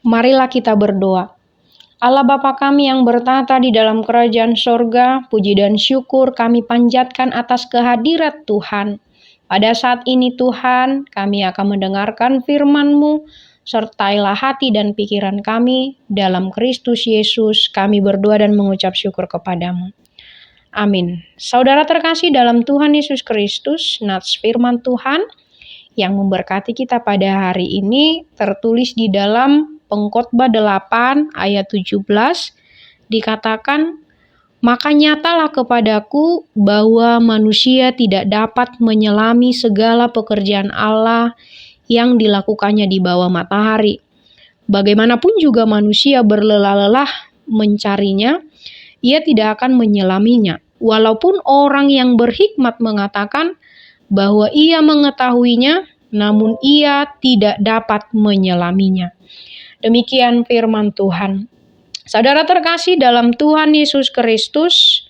Marilah kita berdoa. Allah Bapa kami yang bertata di dalam kerajaan sorga, puji dan syukur kami panjatkan atas kehadirat Tuhan. Pada saat ini Tuhan, kami akan mendengarkan firman-Mu, sertailah hati dan pikiran kami, dalam Kristus Yesus kami berdoa dan mengucap syukur kepadamu. Amin. Saudara terkasih dalam Tuhan Yesus Kristus, nats firman Tuhan yang memberkati kita pada hari ini tertulis di dalam Pengkhotbah 8 ayat 17, dikatakan, "Maka nyatalah kepadaku bahwa manusia tidak dapat menyelami segala pekerjaan Allah yang dilakukannya di bawah matahari. Bagaimanapun juga manusia berlelah-lelah mencarinya, ia tidak akan menyelaminya. Walaupun orang yang berhikmat mengatakan bahwa ia mengetahuinya, namun ia tidak dapat menyelaminya." Demikian firman Tuhan. Saudara terkasih dalam Tuhan Yesus Kristus,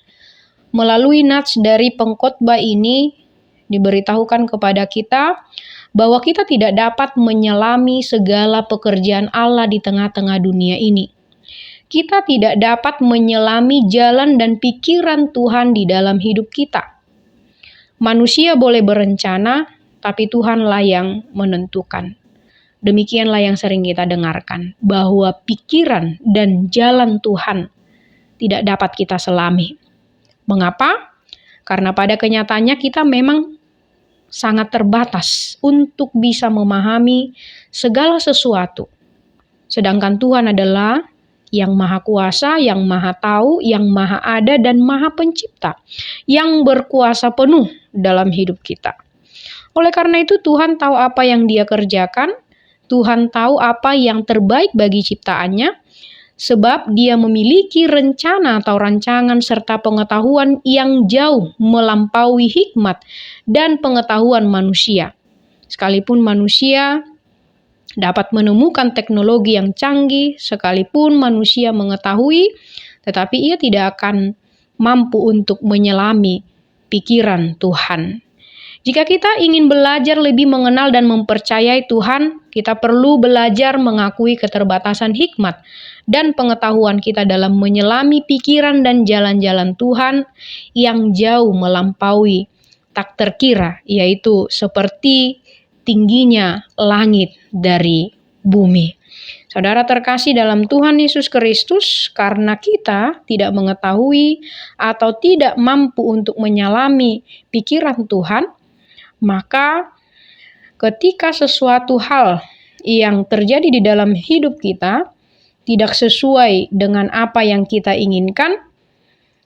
melalui nats dari pengkhotbah ini diberitahukan kepada kita bahwa kita tidak dapat menyelami segala pekerjaan Allah di tengah-tengah dunia ini. Kita tidak dapat menyelami jalan dan pikiran Tuhan di dalam hidup kita. Manusia boleh berencana, tapi Tuhanlah yang menentukan. Demikianlah yang sering kita dengarkan, bahwa pikiran dan jalan Tuhan tidak dapat kita selami. Mengapa? Karena pada kenyataannya kita memang sangat terbatas untuk bisa memahami segala sesuatu. Sedangkan Tuhan adalah yang maha kuasa, yang maha tahu, yang maha ada, dan maha pencipta, yang berkuasa penuh dalam hidup kita. Oleh karena itu Tuhan tahu apa yang Dia kerjakan, Tuhan tahu apa yang terbaik bagi ciptaannya, sebab Dia memiliki rencana atau rancangan serta pengetahuan yang jauh melampaui hikmat dan pengetahuan manusia. Sekalipun manusia dapat menemukan teknologi yang canggih, sekalipun manusia mengetahui, tetapi ia tidak akan mampu untuk menyelami pikiran Tuhan. Jika kita ingin belajar lebih mengenal dan mempercayai Tuhan, kita perlu belajar mengakui keterbatasan hikmat dan pengetahuan kita dalam menyelami pikiran dan jalan-jalan Tuhan yang jauh melampaui tak terkira, yaitu seperti tingginya langit dari bumi. Saudara terkasih dalam Tuhan Yesus Kristus, karena kita tidak mengetahui atau tidak mampu untuk menyelami pikiran Tuhan, maka ketika sesuatu hal yang terjadi di dalam hidup kita tidak sesuai dengan apa yang kita inginkan,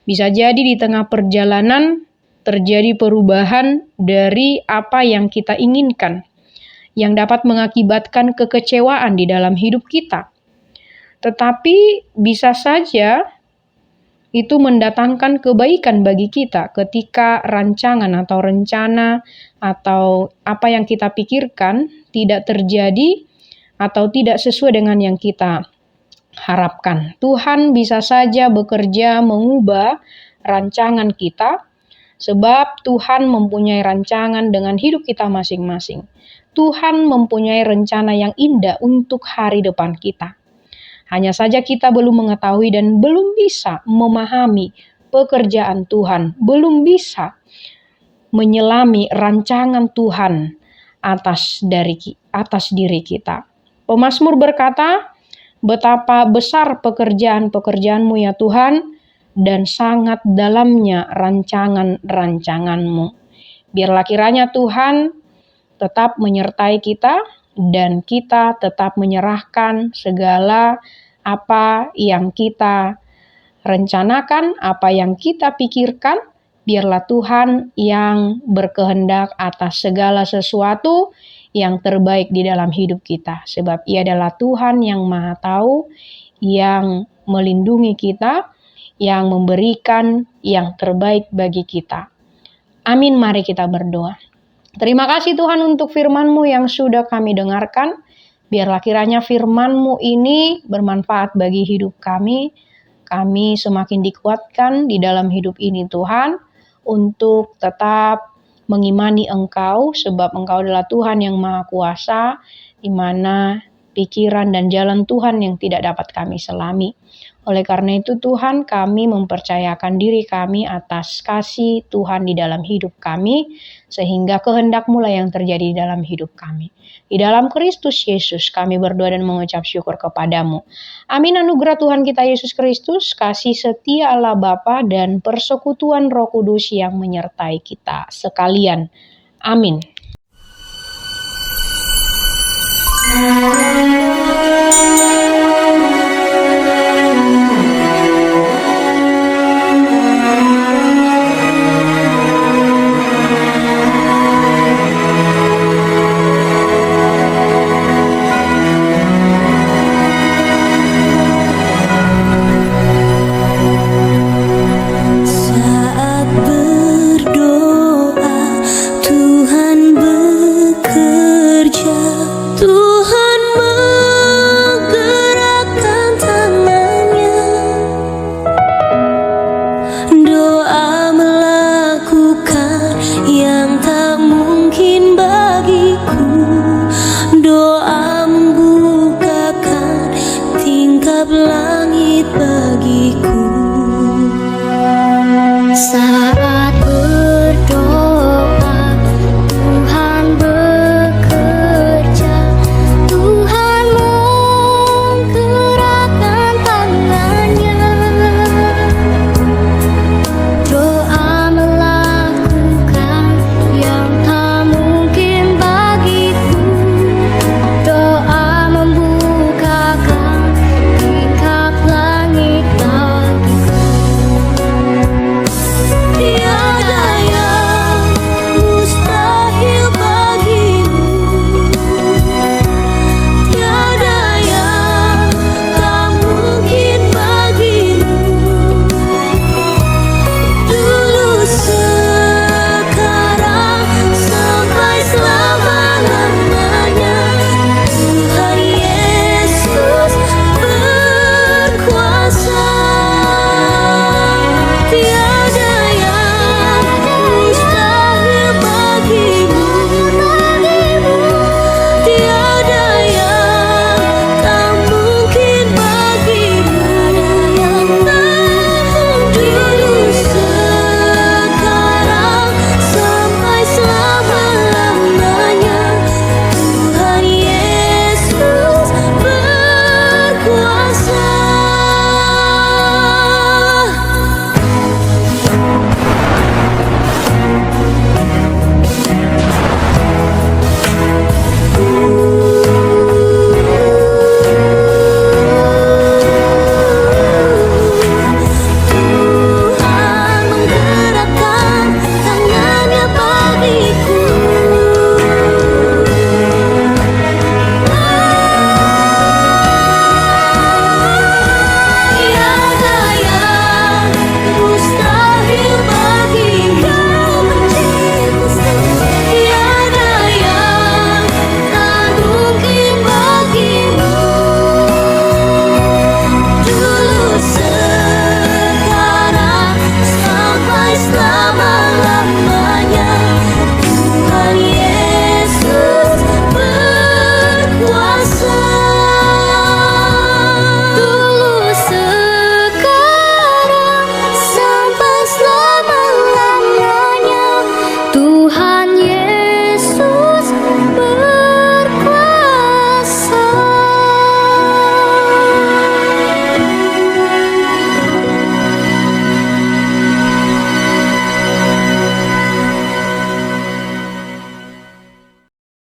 bisa jadi di tengah perjalanan terjadi perubahan dari apa yang kita inginkan, yang dapat mengakibatkan kekecewaan di dalam hidup kita. Tetapi bisa saja itu mendatangkan kebaikan bagi kita ketika rancangan atau rencana atau apa yang kita pikirkan tidak terjadi atau tidak sesuai dengan yang kita harapkan. Tuhan bisa saja bekerja mengubah rancangan kita, sebab Tuhan mempunyai rancangan dengan hidup kita masing-masing. Tuhan mempunyai rencana yang indah untuk hari depan kita. Hanya saja kita belum mengetahui dan belum bisa memahami pekerjaan Tuhan, belum bisa menyelami rancangan Tuhan atas diri kita. Pemazmur berkata, "Betapa besar pekerjaan-pekerjaan-Mu ya Tuhan, dan sangat dalamnya rancangan-rancangan-Mu." Biarlah kiranya Tuhan tetap menyertai kita, dan kita tetap menyerahkan segala apa yang kita rencanakan, apa yang kita pikirkan, biarlah Tuhan yang berkehendak atas segala sesuatu yang terbaik di dalam hidup kita. Sebab Ia adalah Tuhan yang Maha Tahu, yang melindungi kita, yang memberikan yang terbaik bagi kita. Amin, mari kita berdoa. Terima kasih Tuhan untuk firman-Mu yang sudah kami dengarkan. Biarlah kiranya firman-Mu ini bermanfaat bagi hidup kami. Kami semakin dikuatkan di dalam hidup ini Tuhan, untuk tetap mengimani Engkau, sebab Engkau adalah Tuhan yang Maha Kuasa, di mana pikiran, dan jalan Tuhan yang tidak dapat kami selami. Oleh karena itu Tuhan, kami mempercayakan diri kami atas kasih Tuhan di dalam hidup kami, sehingga kehendak-Mu lah yang terjadi di dalam hidup kami. Di dalam Kristus Yesus kami berdoa dan mengucap syukur kepadamu. Amin. Anugerah Tuhan kita Yesus Kristus, kasih setia Allah Bapa, dan persekutuan Roh Kudus yang menyertai kita sekalian. Amin.